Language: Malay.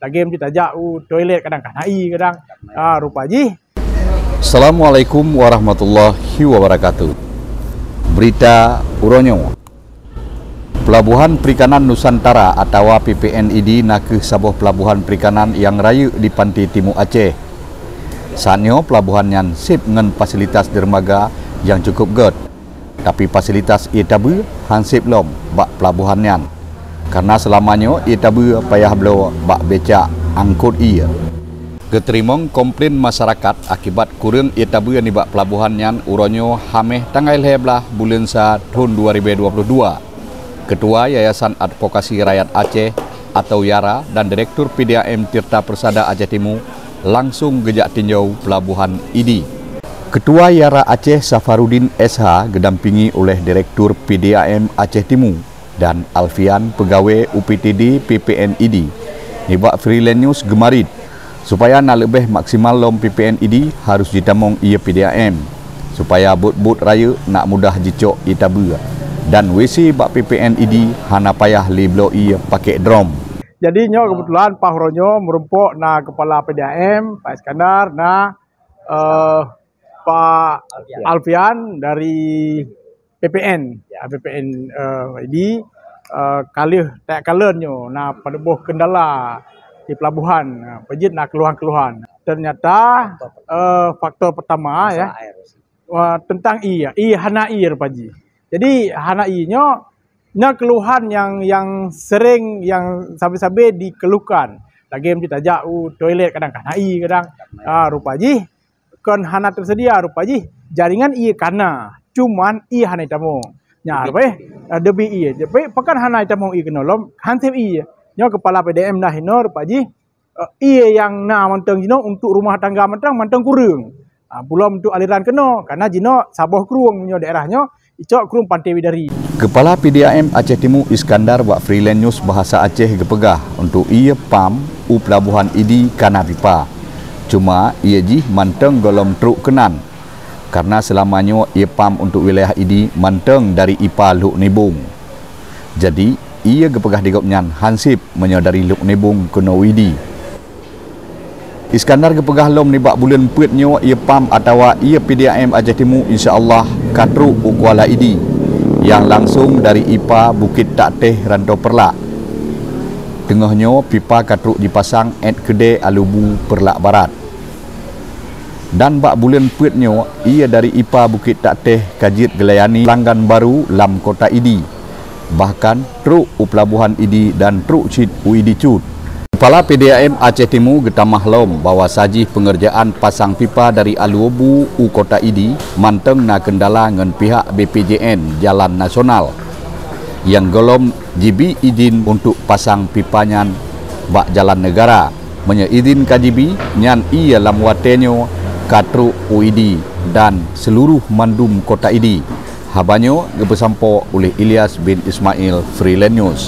Lagi ditajak toilet kadang kanai kadang rupa ji. Assalamualaikum warahmatullahi wabarakatuh. Berita Uronyo. Pelabuhan Perikanan Nusantara atau PPNID nak ke sebuah pelabuhan perikanan yang raya di pantai Timur Aceh. Saatnya pelabuhan yang sip dengan fasilitas dermaga yang cukup good. Tapi fasilitas ia tabu hansip lom bak pelabuhan yang. Karena selamanya ia tabu payah belo bak becak angkut ia. Keterimong komplain masyarakat akibat kurang ia tabu yang dibak pelabuhan yang Uronyo hameh tanggal heblah bulan sa tahun 2022. Ketua Yayasan Advokasi Rakyat Aceh atau YARA dan Direktur PDAM Tirta Persada Aceh Timur langsung gejak tinjau pelabuhan ID. Ketua YARA Aceh Safarudin SH gedampingi oleh Direktur PDAM Aceh Timur dan Alfian pegawai UPTD PPNID nibak freelance news gemarit supaya nak lebih maksimal lom PPNID harus ditamong ia PDAM supaya bot-bot raya nak mudah jicok itabu dan WC bak PPNID hana payah liblo ia pakai drum. Jadi kebetulan Pak Uronyo merumpuk na kepala PDAM Pak Iskandar na Pak Alfian dari PPN ID kalih tak kalenyo na padebuh kendala di pelabuhan pejit na keluhan-keluhan. Ternyata faktor pertama ya tentang hana air paji. Jadi hana inya keluhan yang sering yang sampai-sampai dikeluhkan. Lagi ditajak toilet kadang kanai kadang rupa ji kon hana tersedia rupa ji jaringan ia kana cuman ia hana tamu nyar debi ia tapi pakan hana tamu ia kenolom hansip ia nya kepala PDM dah hino rupa ji ia yang na manteng jino untuk rumah tangga manteng kurang belum untuk aliran keno karena jino saboh kurung nyo daerahnya icok kurung Pantai Widari. Kepala PDAM Aceh Timur Iskandar buat freelance news bahasa Aceh gepegah untuk ia pam pelabuhan ID kana pipa. Cuma ia ji manteng golom truk kenan. Karena selamanya ia pam untuk wilayah ID manteng dari IPA Luk Nebung. Jadi ia gepegah digopnyan hansip menyodari Luk Nebung kuno Widi. Iskandar gepegah lom nibak bulan puitnya ia pam atau ia PDAM Aceh Timur insya-Allah katru Kuala ID yang langsung dari IPA Bukit Tak Teh Rantau Perlak. Tengahnya pipa katru dipasang at Kedai Alubu Perlak Barat. Dan bak bulan puitnya ia dari IPA Bukit Tak Teh Kajit gelayani pelanggan baru lam kota ID. Bahkan truk pelabuhan ID dan truk cit UID cut. Kepala PDAM Aceh Timur getamah lom bahawa sajih pengerjaan pasang pipa dari Aluobu Kota ID manteng na kendala dengan pihak BPJN Jalan Nasional yang golom jibi izin untuk pasang pipanya bak jalan negara menyeizin KJB nyan ia lam watenyo katru UID dan seluruh mandum Kota ID. Habanyo gebesampo oleh Ilyas bin Ismail freelance news.